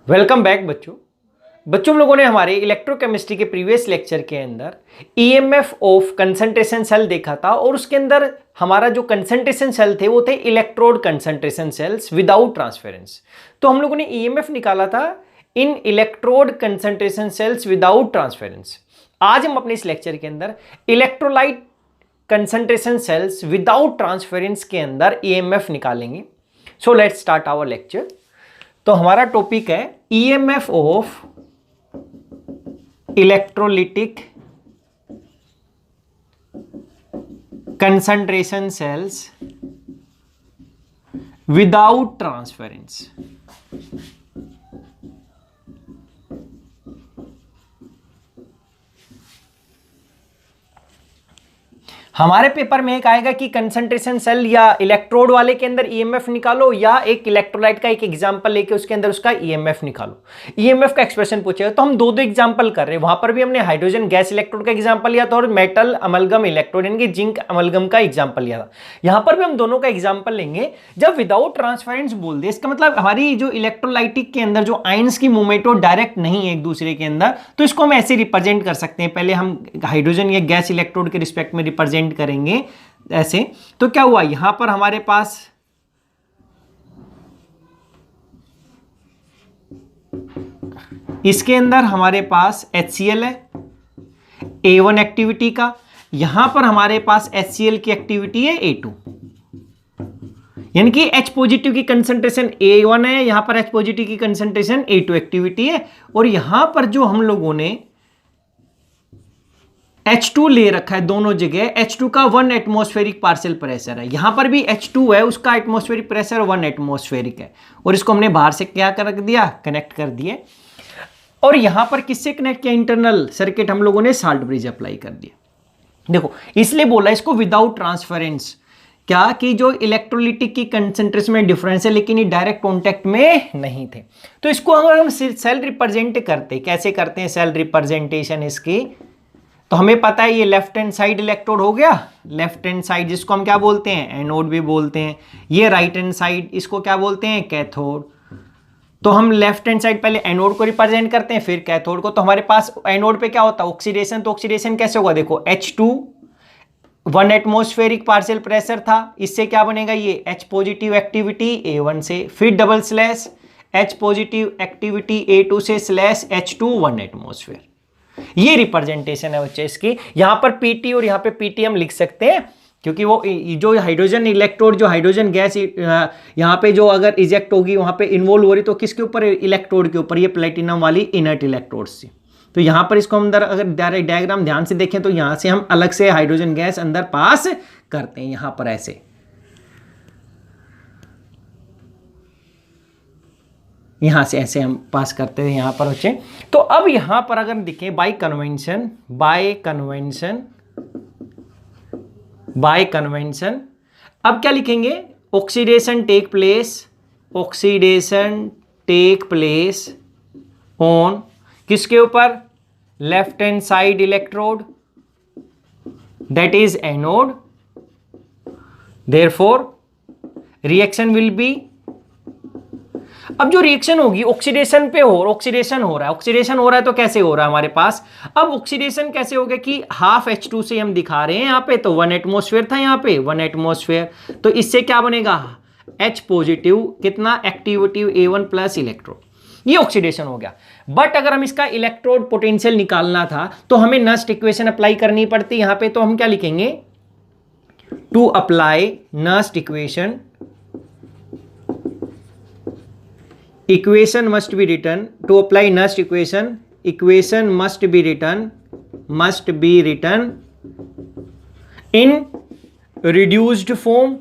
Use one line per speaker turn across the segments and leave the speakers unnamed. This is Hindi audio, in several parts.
वेलकम बैक बच्चों। हम लोगों ने हमारे इलेक्ट्रोकेमिस्ट्री के प्रीवियस लेक्चर के अंदर ईएमएफ ऑफ कंसंट्रेशन सेल देखा था और उसके अंदर हमारा जो कंसंट्रेशन सेल थे वो थे electrode concentration cells without transference. तो हम लोगों ने ईएमएफ निकाला था इन electrode concentration cells without transference. आज हम अपने इस लेक्चर के अंदर electrolyte concentration cells without transference के अंदर ईएमएफ निकालेंगे। So let's start our lecture. तो हमारा टॉपिक है EMF of electrolytic concentration cells without transference. हमारे पेपर में एक आएगा कि कंसंट्रेशन सेल या इलेक्ट्रोड वाले के अंदर ईएमएफ निकालो या एक इलेक्ट्रोलाइट का एक एग्जांपल लेके उसके अंदर उसका ईएमएफ निकालो। ईएमएफ का एक्सप्रेशन पूछेगा तो हम दो एग्जांपल कर रहे हैं। वहां पर भी हमने हाइड्रोजन गैस इलेक्ट्रोड का एग्जांपल लिया था और मेटल अमलगम इलेक्ट्रोड यानी कि जिंक अमलगम का एग्जांपल लिया था। यहां पर भी हम दोनों का एग्जांपल लेंगे। जब विदाउट ट्रांसफरेंस बोल दे इसका मतलब हमारी जो इलेक्ट्रोलाइटिक के अंदर जो आयंस की मूवमेंट हो डायरेक्ट नहीं है एक दूसरे के अंदर, तो इसको हम ऐसे रिप्रेजेंट कर सकते हैं। पहले हम हाइड्रोजन या गैस इलेक्ट्रोड के रिस्पेक्ट में रिप्रेजेंट करेंगे ऐसे। तो क्या हुआ, यहां पर हमारे पास इसके अंदर हमारे पास HCl है A1 एक्टिविटी का, यहां पर हमारे पास HCl की एक्टिविटी है A2, यानी कि H पॉजिटिव की कंसंट्रेशन A1 है, यहां पर H पॉजिटिव की कंसंट्रेशन A2 एक्टिविटी है। और यहां पर जो हम लोगों ने H2 ले रखा है दोनों जगह, H2 का 1 एटमॉस्फेरिक पार्शियल प्रेशर है, यहां पर भी H2 है, उसका एटमॉस्फेरिक प्रेशर 1 एटमॉस्फेरिक है। और इसको हमने बाहर से क्या कर दिया, कनेक्ट कर दिए। और यहां पर किससे कनेक्ट किया, इंटरनल सर्किट हम लोगों ने साल्ट ब्रिज अप्लाई कर दिया। देखो इसलिए बोला इसको विदाउट ट्रांसफरेंस, क्या कि जो इलेक्ट्रोलिटिक की कंसंट्रेशन में डिफरेंस है लेकिन ये डायरेक्ट कॉन्टेक्ट में नहीं थे। तो इसको अगर हम सेल रिप्रेजेंट करते, कैसे करते हैं सेल रिप्रेजेंटेशन इसकी, तो हमें पता है ये लेफ्ट हैंड साइड इलेक्ट्रोड हो गया, लेफ्ट हैंड साइड जिसको हम क्या बोलते हैं, एनोड भी बोलते हैं। ये राइट हैंड साइड इसको क्या बोलते हैं, कैथोड। तो हम लेफ्ट हैंड साइड पहले एनोड को रिप्रेजेंट करते हैं फिर कैथोड को। तो हमारे पास एनोड पे क्या होता है, ऑक्सीडेशन। तो ऑक्सीडेशन कैसे होगा, देखो H2 1 एटमॉस्फेरिक पार्शियल प्रेशर था, इससे क्या बनेगा, ये H पॉजिटिव एक्टिविटी A1 से, फिर double slash H positive activity A2 से स्लैश H2 1 एटमॉस्फेयर। ये रिप्रेजेंटेशन है बच्चे इसकी। यहां पर PT और यहां पे PT हम लिख सकते हैं क्योंकि वो जो हाइड्रोजन इलेक्ट्रोड, जो हाइड्रोजन गैस यहां पे जो अगर इजेक्ट होगी वहां पे इन्वॉल्व हो रही तो किसके ऊपर, इलेक्ट्रोड के ऊपर, ये प्लेटिनम वाली इनर्ट इलेक्ट्रोड से। तो यहां पर इसको हम अंदर अगर डायग्राम ध्यान से देखें तो यहां से हम अलग से हाइड्रोजन गैस अंदर पास करते हैं, यहां पर ऐसे, यहां से ऐसे हम पास करते हैं यहां पर बच्चे। तो अब यहां पर अगर दिखें बाय कन्वेंशन अब क्या लिखेंगे, ऑक्सीडेशन टेक प्लेस ऑन किसके ऊपर, left hand side electrode that is anode. Therefore reaction will B, अब जो रिएक्शन होगी ऑक्सीडेशन पे ऑक्सीडेशन हो रहा है तो कैसे हो रहा है हमारे पास, अब ऑक्सीडेशन कैसे हो गया कि हाफ H2 से हम दिखा रहे हैं यहाँ पे, तो 1 एटमॉस्फेयर था यहाँ पे 1 एटमॉस्फेयर, तो इससे क्या बनेगा, H पॉजिटिव कितना एक्टिविटी A1 प्लस इलेक्ट्रोड, ये ऑक्सीडेशन हो गया। बट अगर हम इसका इलेक्ट्रोड पोटेंशियल निकालना था तो हमें नस्ट इक्वेशन अप्लाई करनी पड़ती यहाँ पे। तो हम क्या लिखेंगे, to apply Nernst equation, equation must be written, to apply Nernst equation must be written in reduced form।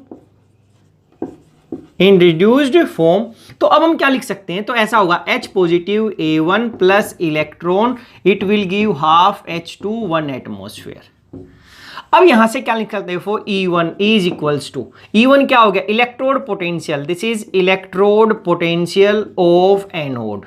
तो अब हम क्या लिख सकते हैं, तो ऐसा होगा H positive A1 plus electron it will give half H2 1 atmosphere. अब यहां से क्या लिख सकते हैं, E1 is equals to, E1 क्या हो गया, electrode potential, this is electrode potential of anode.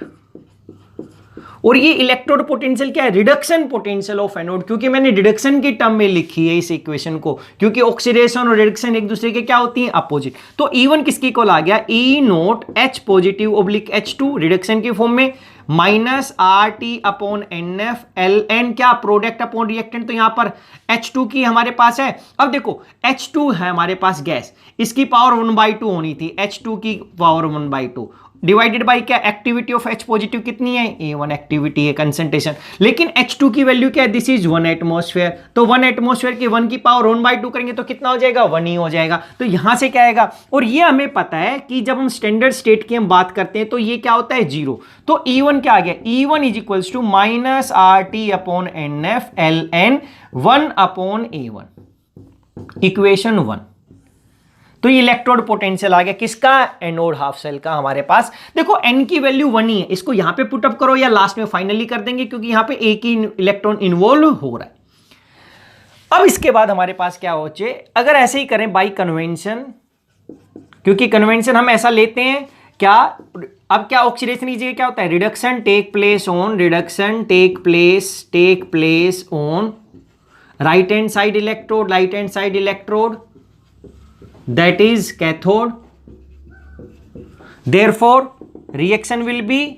और ये इलेक्ट्रोड पोटेंशियल क्या है, रिडक्शन पोटेंशियल ऑफ एनोड, क्योंकि मैंने रिडक्शन की टर्म में लिखी है इस इक्वेशन को, क्योंकि ऑक्सीडेशन और रिडक्शन एक दूसरे के क्या होती हैं, अपोजिट। तो E1 किसकी इक्वल आ गया, E naught H positive oblique H2 reduction की फॉर्म में, minus RT upon NF LN क्या प्रोडक्ट अपॉन रिएक्टेंट, तो यहां पर H2 की हमारे पास है। अब देखो H2 है हमारे पास गैस, इसकी पावर 1/2 होनी थी, H2 की पावर 1/2 डिवाइडेड बाय क्या, एक्टिविटी ऑफ H पॉजिटिव कितनी है, A1 एक्टिविटी है, कंसंट्रेशन। लेकिन H2 की वैल्यू क्या है, दिस इज 1 एटमॉस्फेयर, तो 1 एटमॉस्फेयर की 1 की पावर 1/2 करेंगे तो कितना हो जाएगा, 1 ही हो जाएगा। तो यहां से क्या आएगा, और ये हमें पता है कि जब हम स्टैंडर्ड स्टेट की हम बात करते हैं तो ये क्या होता है, 0। तो E1 क्या आ गया, E1 is equals to minus RT upon NF LN 1 upon A1, equation 1। तो ये इलेक्ट्रोड पोटेंशियल आ गया किसका, एनोड हाफ सेल का हमारे पास। देखो n की वैल्यू 1 ही है, इसको यहां पे पुट अप करो या लास्ट में फाइनली कर देंगे, क्योंकि यहां पे एक ही इलेक्ट्रॉन इन्वॉल्व हो रहा है। अब इसके बाद हमारे पास क्या हो जाए, अगर ऐसे ही करें बाई कन्वेंशन, क्योंकि कन्वेंशन हम ऐसा लेते हैं क्या, अब क्या ऑक्सीडेशन की जगह क्या होता है, reduction take place on, reduction take place on right hand side electrode, right hand side electrode, that is cathode, therefore reaction will be,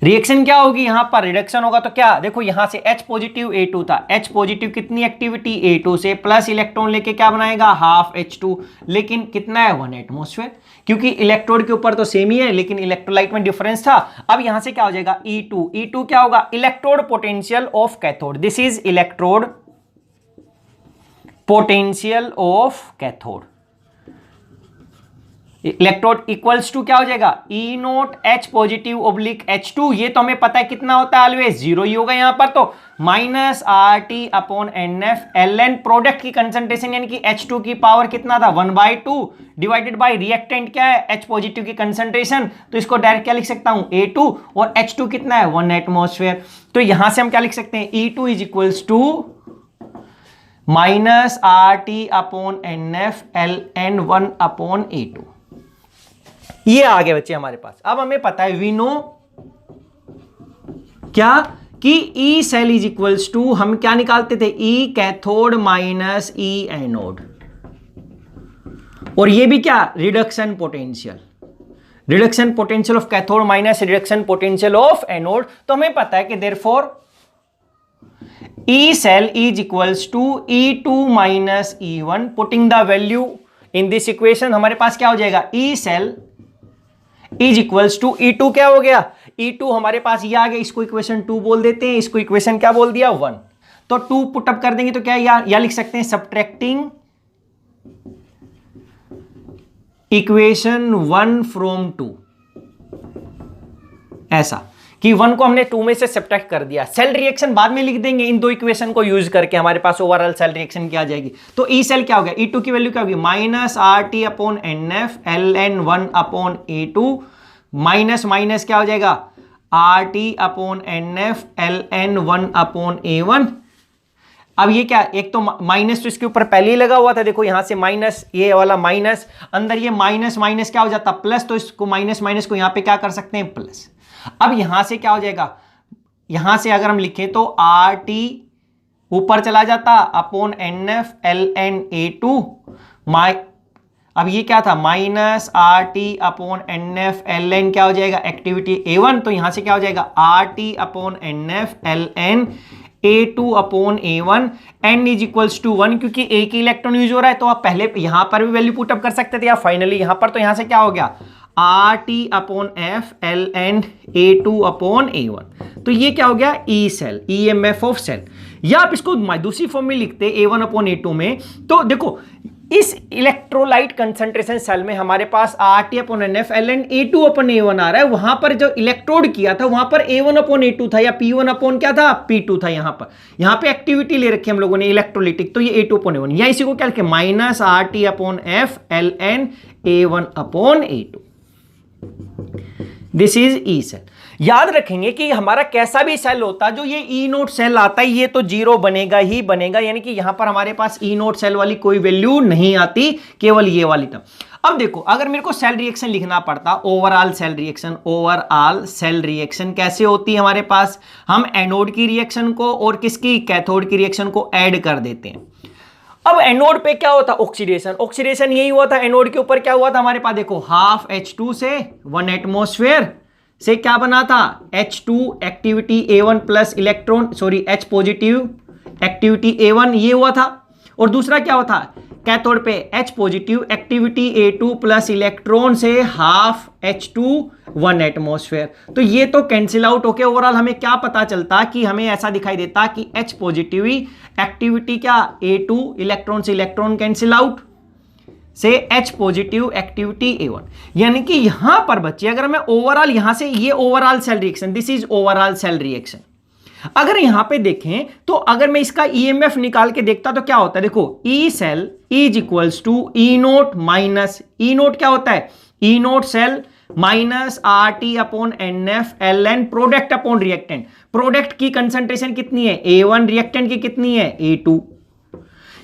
reaction क्या होगी, यहां पर रिडक्शन होगा तो क्या, देखो यहां से H पॉजिटिव A2 था, H पॉजिटिव कितनी एक्टिविटी A2 से, प्लस इलेक्ट्रॉन लेके क्या बनाएगा, हाफ H2, लेकिन कितना है, 1 एटमॉस्फेयर, क्योंकि इलेक्ट्रोड के ऊपर तो सेम ही है लेकिन इलेक्ट्रोलाइट में डिफरेंस था। अब यहां से क्या हो जाएगा, E2 क्या होगा, electrode potential of cathode, this is electrode potential of cathode, electrode equals to क्या हो जाएगा, E naught H positive oblique H2, ये तो हमें पता है कितना होता है, ऑलवेज 0 ही होगा यहां पर, तो minus RT upon NF LN, product की कंसंट्रेशन यानी कि H2 की पावर कितना था, 1/2 डिवाइडेड बाय रिएक्टेंट क्या है, H पॉजिटिव की कंसंट्रेशन, तो इसको डायरेक्ट क्या लिख सकता हूं, A2, और H2 कितना है, 1 एटमॉस्फेयर। तो यहां से हम क्या लिख सकते हैं, E2 is equals to minus RT upon NF LN 1 upon A2। ये आ गए बच्चे हमारे पास। अब हमें पता है, वी नो क्या कि E cell is equals to, हम क्या निकालते थे, E cathode minus E anode, और ये भी क्या, reduction potential of cathode minus reduction potential of anode. तो हमें पता है कि therefore E cell is equals to E2 minus E1, putting the value in this equation हमारे पास क्या हो जाएगा, E cell is equals to E2 क्या हो गया, E2 hमारे पास ये आ गया, इसको इक्वेशन 2 बोल देते हैं, इसको इक्वेशन क्या बोल दिया, 1। तो 2 पुट अप कर देंगे तो क्या या लिख सकते हैं, सब्ट्रैक्टिंग इक्वेशन 1 फ्रॉम 2, ऐसा कि 1 को हमने 2 में से सब्ट्रैक्ट कर दिया। सेल रिएक्शन बाद में लिख देंगे, इन दो इक्वेशन को यूज करके हमारे पास ओवरऑल सेल रिएक्शन क्या आ जाएगी। तो ई सेल क्या हो गया, E2 की वैल्यू क्या होगी, minus RT upon NF LN 1 upon A2, minus minus क्या हो जाएगा, RT upon NF LN 1 upon A1। अब ये क्या, एक तो माइनस तो इसके ऊपर पहले ही लगा हुआ था, देखो यहां से माइनस, ये वाला माइनस, अंदर ये माइनस माइनस क्या हो जाता, प्लस, तो इसको माइनस माइनस को यहां पे क्या कर सकते हैं, प्लस। अब यहां से क्या हो जाएगा, यहां से अगर हम लिखें तो RT ऊपर चला जाता अपॉन NF LN A2, अब ये क्या था, minus RT upon NF LN क्या हो जाएगा, एक्टिविटी A1, तो यहां से क्या हो जाएगा, RT upon NF LN A2 upon A1, n is equals to 1, क्योंकि एक ही इलेक्ट्रॉन यूज हो रहा है, तो आप पहले यहां पर भी वैल्यू पुटअप कर सकते थे या फाइनली यहां पर, तो यहां से क्या हो गया, RT upon F LN A2 upon A1। तो ये क्या हो गया, E cell, EMF of cell, या आप इसको दूसरी फॉर्म में लिखते A1 अपॉन A2 में। तो देखो इस इलेक्ट्रोलाइट कंसंट्रेशन सेल में हमारे पास RT upon NF LN A2 upon A1 आ रहा है, वहां पर जो इलेक्ट्रोड किया था वहां पर A1 अपॉन A2 था, या P1 अपॉन क्या था, P2 था। यहां पे एक्टिविटी ले रखी हम लोगों ने इलेक्ट्रोलिटिक, तो ये A2 अपॉन A1, या इसी को क्या लिखे, minus RT upon F LN A1 upon A2। This is E cell. याद रखेंगे कि हमारा कैसा भी सेल होता जो ये ई नोट सेल आता है, ये तो 0 बनेगा ही बनेगा, यानी कि यहां पर हमारे पास ई नोट सेल वाली कोई वैल्यू नहीं आती, केवल ये वाली टर्म। अब देखो, अगर मेरे को सेल रिएक्शन लिखना पड़ता, ओवरऑल सेल रिएक्शन कैसे होती है हमारे पास, हम एनोड की रिएक्शन को और किसकी, कैथोड की रिएक्शन को ऐड कर देते हैं। अब एनोड पे क्या होता, ऑक्सीडेशन यही हुआ था। एनोड के ऊपर क्या हुआ था हमारे पास, देखो हाफ H2 से 1 एटमॉस्फेयर से क्या बना था, H2 activity A1 plus electron, sorry H positive activity A1, ये हुआ था। और दूसरा क्या हुआ था, कैथोड पे H positive activity A2 plus electron से हाफ H2 1 एटमॉस्फेयर। तो ये तो कैंसिल आउट होके ओवरऑल हमें क्या पता चलता कि हमें ऐसा दिखाई देता कि H पॉजिटिव एक्टिविटी क्या, A2 इलेक्ट्रॉन से इलेक्ट्रॉन कैंसिल आउट से H पॉजिटिव एक्टिविटी A1। यानी कि यहां पर बच्चे, अगर मैं ओवरऑल यहां से, ये overall cell reaction, this is overall cell reaction. अगर यहां पे देखें तो अगर मैं इसका ईएमएफ निकाल के देखता तो क्या होता है, देखो E cell is equals to E naught minus, E naught क्या होता है, E naught cell minus R T upon N F L N product upon reactant. Product की कंसंट्रेशन कितनी है, A1, रिएक्टेंट की कितनी है, A2।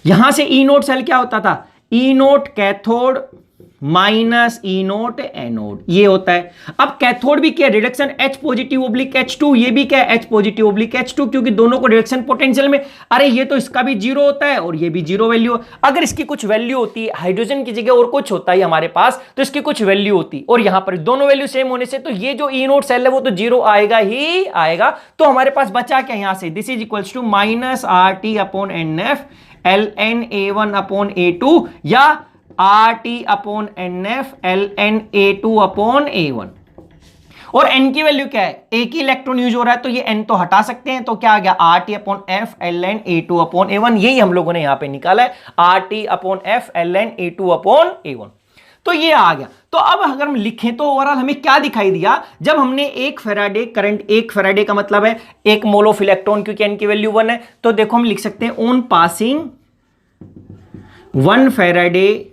यहां से ई नोट सेल क्या होता था, ई naught cathode minus E naught anode, ये होता है। अब कैथोड भी क्या, reduction H positive oblique H2, ये भी क्या है H पॉजिटिव ओब्लिक H2, क्योंकि दोनों को रिडक्शन पोटेंशियल में, अरे ये तो इसका भी 0 होता है और ये भी 0 वैल्यू। अगर इसकी कुछ वैल्यू होती है, हाइड्रोजन की जगह और कुछ होता है हमारे पास, तो इसकी कुछ वैल्यू होती, और यहां पर दोनों वैल्यू सेम होने से तो ये जो ई नोट सेल है वो तो 0 आएगा ही आएगा। तो हमारे पास बचा क्या यहां से, this is equals to minus R T upon N F L N A1 upon A2 या R T upon N F L N A2 upon A1। और n की वैल्यू क्या है, एक ही इलेक्ट्रॉन यूज हो रहा है तो ये n तो हटा सकते हैं, तो क्या आ गया R T upon F L N A2 upon A1। यही हम लोगों ने यहां पे निकाला है, R T upon F L N A2 upon A1। तो ये आ गया। तो अब अगर हम लिखें तो ओवरऑल हमें क्या दिखाई दिया, जब हमने 1 फैराडे करंट, 1 फैराडे का मतलब है 1 मोल ऑफ इलेक्ट्रॉन, क्योंकि n की वैल्यू 1 है, तो देखो हम लिख सकते हैं on passing 1 Faraday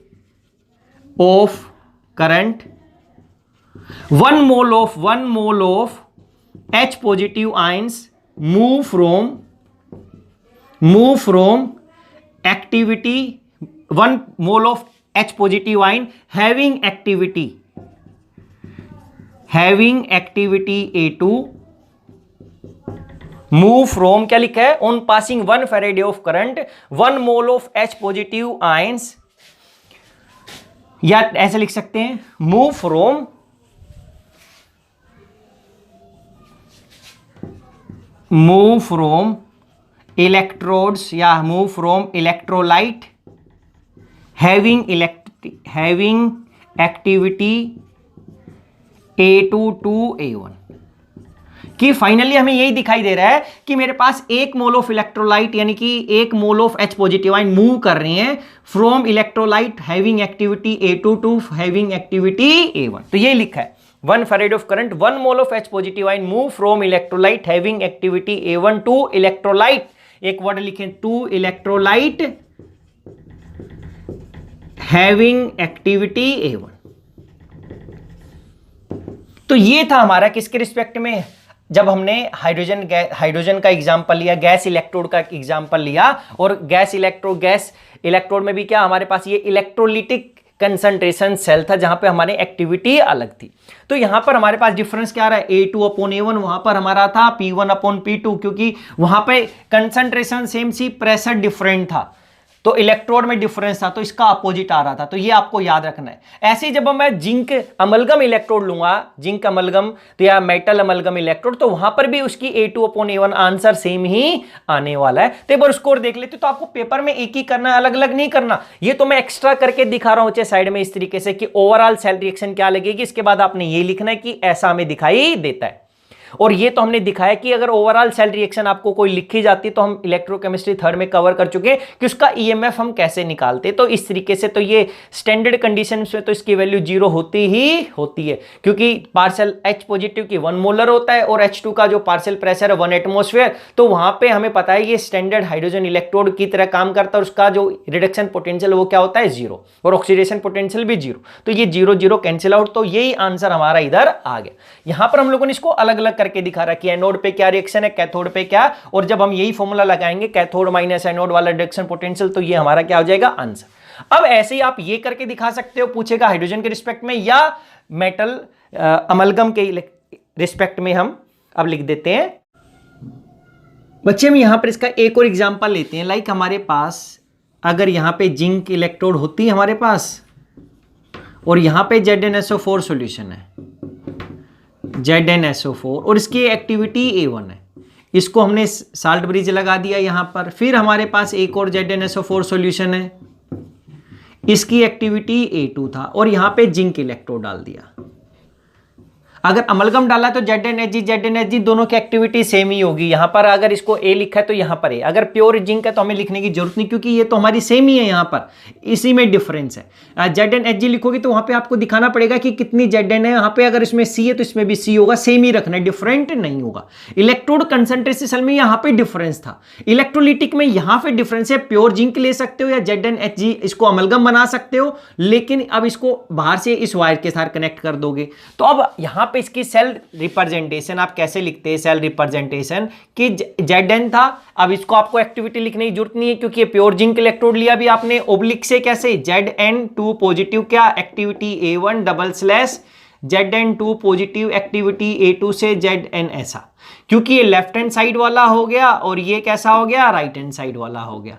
of current 1 mole of H positive ions move from activity, 1 mole of H positive ion having activity A2 move from, क्या लिखा है, on passing 1 Faraday of current 1 mole of H positive ions, या ऐसे लिख सकते हैं मूव फ्रॉम इलेक्ट्रोड्स या move from electrolyte having activity A2 to A1, कि फाइनली हमें यही दिखाई दे रहा है कि मेरे पास 1 मोल ऑफ इलेक्ट्रोलाइट यानी कि 1 mole of H positive ion move कर रहे हैं from electrolyte having activity A2 to having activity A1। तो ये लिखा है 1 Faraday of current 1 mole of H positive ion move from electrolyte having activity A1 to electrolyte, एक वर्ड लिखें, to electrolyte having activity A1। तो ये था हमारा किसके रिस्पेक्ट में, जब हमने हाइड्रोजन का एग्जांपल लिया, गैस इलेक्ट्रोड का एग्जांपल लिया, और गैस इलेक्ट्रोड में भी क्या हमारे पास ये इलेक्ट्रोलिटिक कंसंट्रेशन सेल था जहां पे हमारी एक्टिविटी अलग थी। तो यहां पर हमारे पास डिफरेंस क्या रहा है, A2 अपॉन A1, वहां पर हमारा था P1 अपॉन P2, क्योंकि वहां पे कंसंट्रेशन सेम सी, प्रेशर डिफरेंट था, तो इलेक्ट्रोड में डिफरेंस था, तो इसका अपोजिट आ रहा था। तो ये आपको याद रखना है। ऐसे ही जब मैं जिंक अमलगम इलेक्ट्रोड लूंगा, जिंक अमलगम तो या मेटल अमलगम इलेक्ट्रोड, तो वहां पर भी उसकी A2 upon A1 answer same ही आने वाला है। तो एक बार स्कोर देख लेते, तो आपको पेपर में एक ही करना है, अलग अलग नहीं करना। ये तो मैं एक्स्ट्रा करके दिखा रहा हूं साइड में इस तरीके से कि ओवरऑल सेल रिएक्शन क्या लगेगी, इसके बाद आपने ये लिखना है कि ऐसा हमें दिखाई देता है। और ये तो हमने दिखाया कि अगर ओवरऑल सेल रिएक्शन आपको कोई लिखी जाती तो हम इलेक्ट्रोकेमिस्ट्री 3rd में कवर कर चुके कि उसका ईएमएफ हम कैसे निकालते। तो इस तरीके से तो ये स्टैंडर्ड कंडीशंस में तो इसकी वैल्यू 0 होती ही होती है, क्योंकि पार्शियल H पॉजिटिव की 1 मोलर होता है और H2 का जो पार्शियल प्रेशर है 1 एटमॉस्फेयर। तो वहां पे हमें पता है ये स्टैंडर्ड हाइड्रोजन इलेक्ट्रोड की तरह काम करता है, उसका जो रिडक्शन पोटेंशियल वो क्या होता है 0, और ऑक्सीडेशन पोटेंशियल भी 0। तो ये 0 0 कैंसिल आउट, तो यही आंसर हमारा इधर आ गया। यहां पर हम लोगों ने इसको अलग अलग करके दिखा रहा है कि एनोड पे क्या रिएक्शन है, कैथोड पे क्या, और जब हम यही फॉर्मूला लगाएंगे कैथोड माइनस एनोड वाला रिडक्शन पोटेंशियल, तो ये हमारा क्या हो जाएगा आंसर। अब ऐसे ही आप ये करके दिखा सकते हो, पूछेगा हाइड्रोजन के रिस्पेक्ट में या मेटल अमलगम के रिस्पेक्ट में। हम अब लिख देते हैं बच्चे, हम यहां पर इसका एक और एग्जांपल लेते हैं। लाइक हमारे पास अगर यहां पे जिंक इलेक्ट्रोड होती है हमारे पास और यहां पे ZnSO4 सॉल्यूशन है, ZnSO4, और इसकी एक्टिविटी A1 है, इसको हमने साल्ट ब्रिज लगा दिया यहां पर। फिर हमारे पास एक और ZnSO4 सॉल्यूशन है, इसकी एक्टिविटी A2 था और यहां पे जिंक इलेक्ट्रोड डाल दिया। अगर अमलगम डाला तो ZnHg दोनों की एक्टिविटी सेम ही होगी। यहां पर अगर इसको A लिखा है तो यहां पर A, अगर प्योर जिंक है तो हमें लिखने की जरूरत नहीं, क्योंकि ये तो हमारी सेम ही है, यहां पर इसी में डिफरेंस है। ZnHg लिखोगे तो वहां पे आपको दिखाना पड़ेगा कि कितनी Zn है, यहां पे अगर इसमें C है तो इसमें भी C होगा, सेम ही रखना है, डिफरेंट नहीं होगा। इलेक्ट्रोड कंसंट्रेशन में यहां पे डिफरेंस था, इलेक्ट्रोलिटिक में यहां पे डिफरेंस है। प्योर जिंक ले सकते हो या ZnHg, इसको अमलगम बना सकते हो, लेकिन अब इसको बाहर से इस वायर के साथ कनेक्ट कर दोगे। तो अब यहां पे इसकी सेल रिप्रेजेंटेशन आप कैसे लिखते हैं, सेल रिप्रेजेंटेशन कि Zn था, अब इसको आपको एक्टिविटी लिखने की जरूरत नहीं है क्योंकि ये प्योर जिंक इलेक्ट्रोड लिया भी आपने, ओब्लिक से कैसे Zn2 पॉजिटिव क्या activity A1 double slash Zn2 positive activity A2 से Zn ऐसा, क्योंकि ये लेफ्ट हैंड साइड वाला हो गया और ये कैसा हो गया, राइट हैंड साइड वाला हो गया।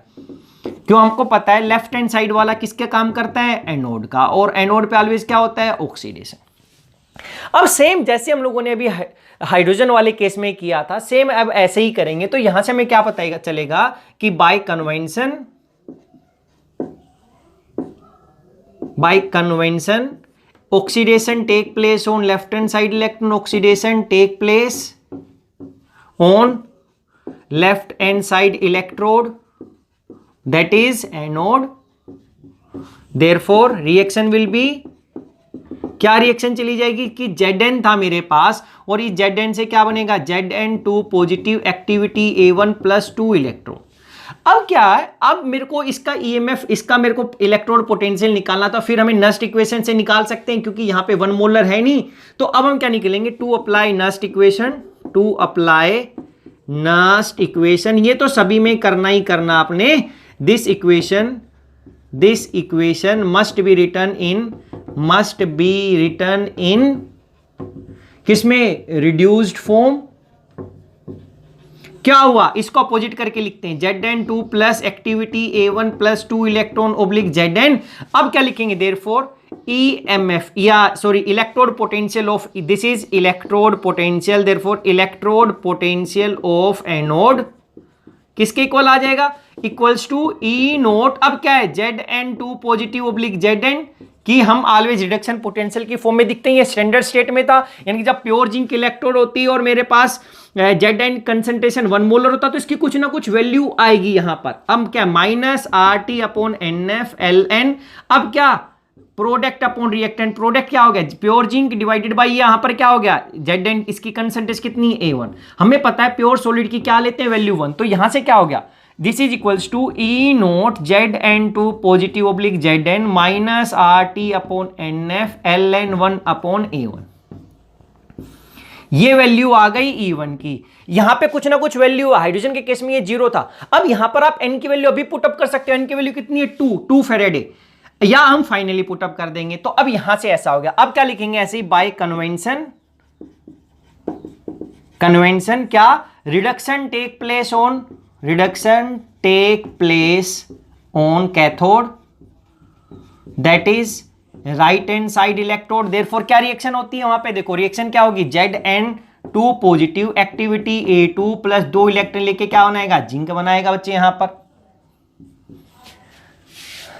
क्यों, हमको पता है लेफ्ट हैंड साइड वाला किसके काम करता है, एनोड का, और एनोड पे ऑलवेज क्या होता है, ऑक्सीडेशन। अब सेम जैसे हम लोगों ने अभी हाइड्रोजन वाले केस में किया था, सेम अब ऐसे ही करेंगे। तो यहां से हमें क्या पता चलेगा कि by convention oxidation take place on left hand side electron, oxidation take place on left hand side electrode, that is anode. Therefore reaction will be, क्या रिएक्शन चली जाएगी कि Zn था मेरे पास और इस Zn से क्या बनेगा, Zn2 positive activity A1 plus 2 electron. अब क्या है, अब मेरे को इसका EMF, इसका मेरे को इलेक्ट्रोड पोटेंशियल निकालना था, फिर हमें नस्ट इक्वेशन से निकाल सकते हैं क्योंकि यहां पे 1 मोलर है नहीं। तो अब हम क्या निकलेंगे, टू अप्लाई नस्ट इक्वेशन, ये तो सभी में करना ही करना आपने। This equation must be written in किसमें, रिड्यूस्ड फॉर्म। क्या हुआ, इसको अपोजिट करके लिखते हैं, Zn2 plus activity A1 plus 2 electron oblique Zn। अब क्या लिखेंगे, देयरफॉर EMF या sorry electrode potential of, this is electrode potential, therefore electrode potential of anode किसके इक्वल आ जाएगा, इक्वल्स टू E नोट। अब क्या है, Zn2 पॉजिटिव ओब्लिक Zn कि हम ऑलवेज रिडक्शन पोटेंशियल की फॉर्म में दिखते हैं, ये स्टैंडर्ड स्टेट में था, यानी कि जब प्योर जिंक इलेक्ट्रोड होती है और मेरे पास Zn कंसंट्रेशन 1 मोलर होता तो इसकी कुछ ना कुछ वैल्यू आएगी यहां पर। अब क्या, -RT/NF/Ln। अब क्या, प्रोडक्ट अपॉन रिएक्टेंट, प्रोडक्ट क्या हो गया, प्योर जिंक डिवाइडेड बाय यहां पर क्या हो गया, Zn, इसकी कंसंट्रेशन कितनी, A1। हमें पता है प्योर सॉलिड की क्या लेते हैं, वैल्यू 1, तो यहां से क्या हो गया, this is equals to E naught Zn2 positive oblique Zn minus RT/NF/Ln1/A1। ये वैल्यू आ गई E1 की। यहां पे कुछ ना कुछ वैल्यू, हाइड्रोजन के केस में ये 0 था। अब यहां पर आप N की वैल्यू अभी पुटअप कर सकते हो, N की वैल्यू कितनी है, 2 फेरेडे, या हम फाइनली पुटअप कर देंगे। तो अब यहां से ऐसा हो गया, अब क्या लिखेंगे, ऐसे ही बाय कन्वेंशन क्या, reduction take place on cathode, that is right hand side electrode. Therefore क्या रिएक्शन होती है वहां पे, देखो रिएक्शन क्या होगी, Zn2 positive activity A2 plus 2 electron लेके क्या बनाएगा, जिंक बनाएगा बच्चे यहां पर।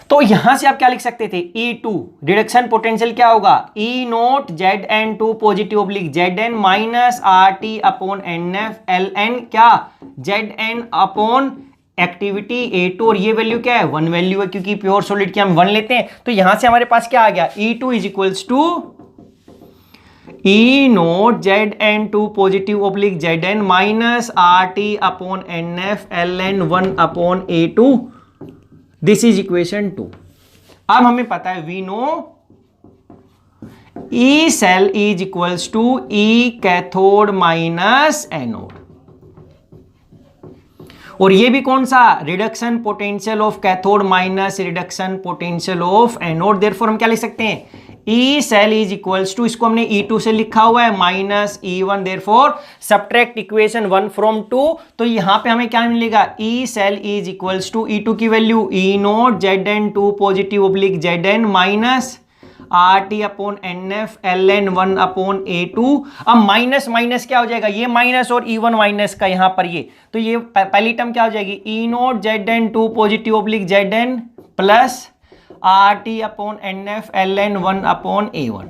तो यहां से आप क्या लिख सकते थे, E2 रिडक्शन पोटेंशियल क्या होगा, E naught Zn2 positive oblique Zn minus RT/NF/Ln क्या, Zn अपॉन एक्टिविटी A2, और ये वैल्यू क्या है, 1 वैल्यू है क्योंकि प्योर सॉलिड की हम 1 लेते हैं। तो यहां से हमारे पास क्या आ गया, E2 is equals to E naught Zn2 positive oblique Zn minus RT/NF/Ln1/A2। This is equation 2। अब हमें पता है, we know E cell is equals to E cathode minus anode. और ये भी कौन सा, reduction potential of cathode minus reduction potential of anode. Therefore हम क्या लिख सकते हैं, E cell is equals to, इसको हमने E2 से लिखा हुआ है, minus E1। Therefore subtract equation 1 from 2, तो यहां पे हमें क्या मिलेगा, E cell is equals to E2 की value E naught Zn2 positive oblique Zn minus RT upon NF ln 1 upon A2। अब माइनस माइनस क्या हो जाएगा, ये माइनस और E1 माइनस का यहां पर ये, तो ये पहली टर्म क्या हो जाएगी, E naught Zn2 positive oblique Zn plus RT upon NF ln 1 upon A1।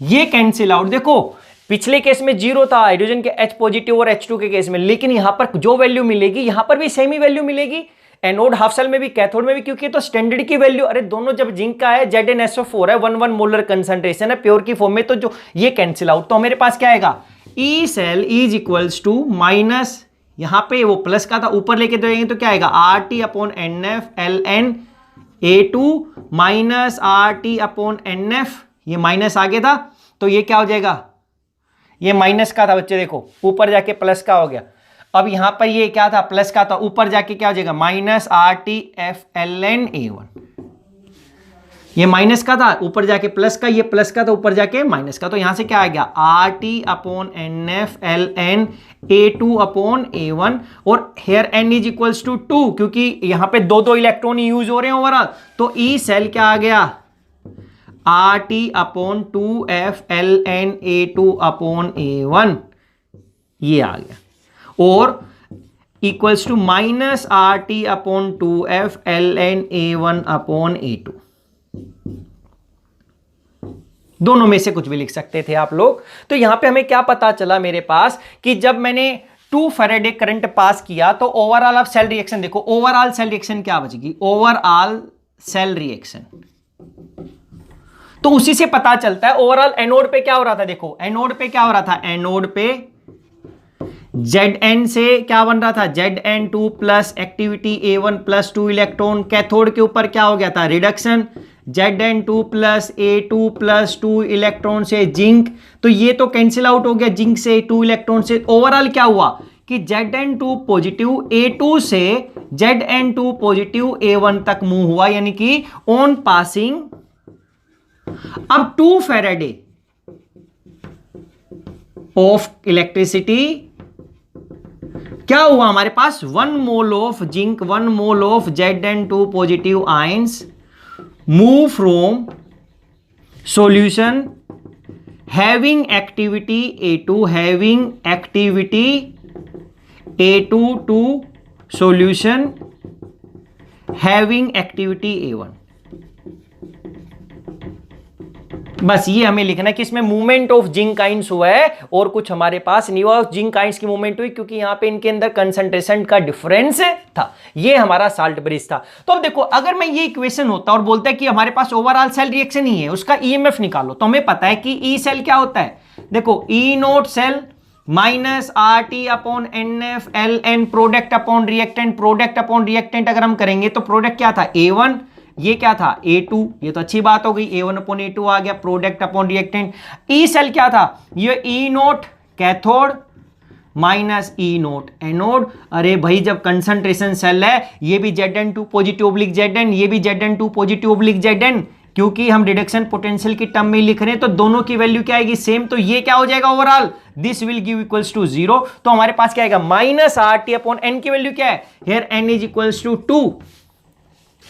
ये कैंसिल आउट। देखो पिछले केस में 0 था हाइड्रोजन के H पॉजिटिव और H2 के केस में, लेकिन यहां पर जो वैल्यू मिलेगी यहां पर भी सेम ही वैल्यू मिलेगी, एनोड हाफ सेल में भी कैथोड में भी, क्योंकि तो स्टैंडर्ड की वैल्यू, अरे दोनों जब जिंक का है ZnSO4 है, 1 मोलर कंसंट्रेशन है प्योर की फॉर्म में, तो जो ये कैंसिल आउट, तो मेरे पास क्या आएगा, E cell is equals to minus, यहां पे वो प्लस का था ऊपर लेके जाएंगे तो क्या आएगा, RT upon NF ln A2 minus RT upon NF, ये माइनस आगे था तो ये क्या हो जाएगा, ये माइनस का था बच्चे, देखो ऊपर जाके प्लस का हो गया। अब यहां पर ये क्या था, प्लस का था, ऊपर जाके क्या हो जाएगा, minus RT F ln A1। ये माइनस का था ऊपर जाके प्लस का, ये प्लस का था ऊपर जाके माइनस का, तो यहां से क्या आ गया, RT upon NF ln A2 upon A1। और here n is equals to 2, क्योंकि यहां पे दो इलेक्ट्रॉन यूज हो रहे हैं ओवरऑल, तो ई सेल क्या आ गया, RT upon 2F ln A2 upon A1, ये आ गया। और equals to minus RT upon 2F ln A1 upon A2। दोनों में से कुछ भी लिख सकते थे आप लोग। तो यहां पे हमें क्या पता चला मेरे पास, कि जब मैंने 2 फैराडे करंट पास किया तो ओवरऑल आप सेल रिएक्शन देखो, ओवरऑल सेल रिएक्शन क्या बचेगी, ओवरऑल सेल रिएक्शन, तो उसी से पता चलता है ओवरऑल एनोड पे क्या हो रहा था। देखो एनोड पे क्या हो रहा था, एनोड पे Zn से क्या बन रहा था, Zn2 plus activity A1 plus 2 electron, cathode के ऊपर क्या हो गया था, reduction Zn2 plus A2 plus 2 electron से जिंक, तो ये तो कैंसिल आउट हो गया जिंक से 2 इलेक्ट्रॉन से। ओवरऑल क्या हुआ कि Zn2 पॉजिटिव A2 से Zn2 पॉजिटिव A1 तक मूव हुआ, यानी कि ऑन पासिंग। अब 2 फैराडे ऑफ इलेक्ट्रिसिटी क्या हुआ हमारे पास, 1 mole of zinc 1 mole of Zn2 positive ions move from solution having activity A2, having activity A2 to solution having activity A1। बस ये हमें लिखना है कि इसमें मूवमेंट ऑफ जिंक आयंस हुआ है और कुछ हमारे पास नहीं हुआ, जिंक आयंस की मूवमेंट हुई क्योंकि यहां पे इनके अंदर कंसंट्रेशन का डिफरेंस था। ये हमारा साल्ट ब्रिज था। तो अब देखो अगर मैं ये इक्वेशन होता और बोलता है कि हमारे पास ओवरऑल सेल रिएक्शन ही है, उसका ईएमएफ निकालो, तो हमें पता है कि ई सेल क्या होता है, देखो E naught cell minus RT upon NF ln product upon reactant, product upon reactant अगर हम करेंगे तो प्रोडक्ट क्या था A1, ये क्या था A2, ये तो अच्छी बात हो गई, A1 अपॉन A2 आ गया, product upon reactant. E cell क्या था, ये E naught cathode minus E naught anode. अरे भाई जब कंसंट्रेशन सेल है, ये भी Zn2 पॉजिटिव ओब्लिक Zn, ये भी Zn2 पॉजिटिव ओब्लिक Zn, क्योंकि हम रिडक्शन पोटेंशियल की टर्म में लिख रहे हैं तो दोनों की वैल्यू क्या आएगी, सेम, तो ये क्या हो जाएगा overall, this will give equals to 0। तो हमारे पास क्या आएगा, माइनस RT अपॉन N की वैल्यू क्या है, here N is equals to 2,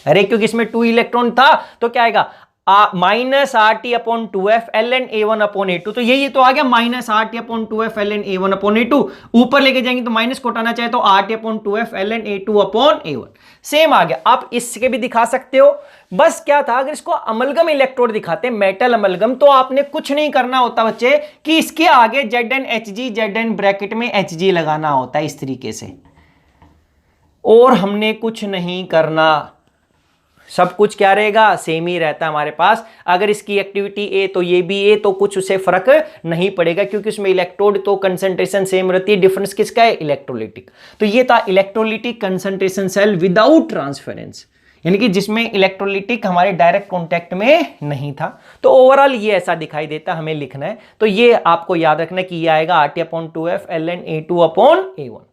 अरे क्योंकि इसमें 2 इलेक्ट्रॉन था तो क्या आएगा, minus RT upon 2F ln A1 upon A2, तो यही तो आ गया minus RT upon 2F ln A1 upon A2। ऊपर लेके जाएंगे तो माइनस को हटाना चाहे तो RT upon 2F ln A2 upon A1, same आ गया। आप इसके भी दिखा सकते हो। बस क्या था, अगर इसको अमलगम इलेक्ट्रोड दिखाते, मेटल अमलगम, तो आपने कुछ नहीं करना होता बच्चे कि इसके आगे ZnHg Zn ब्रैकेट में Hg लगाना होता है इस तरीके से, और हमने कुछ नहीं करना, सब कुछ क्या रहेगा, सेम ही रहता है हमारे पास। अगर इसकी एक्टिविटी ए तो ये भी ए, तो कुछ उसे फर्क नहीं पड़ेगा क्योंकि उसमें इलेक्ट्रोड तो कंसंट्रेशन सेम रहती है, डिफरेंस किसका है, इलेक्ट्रोलिटिक। तो ये था electrolytic concentration cell without transference, यानी कि जिसमें इलेक्ट्रोलिटिक हमारे डायरेक्ट कॉन्टैक्ट में नहीं था। तो ओवरऑल ये ऐसा दिखाई देता, हमें लिखना है। तो ये आपको याद रखना कि ये आएगा RT upon 2F ln A2 upon A1।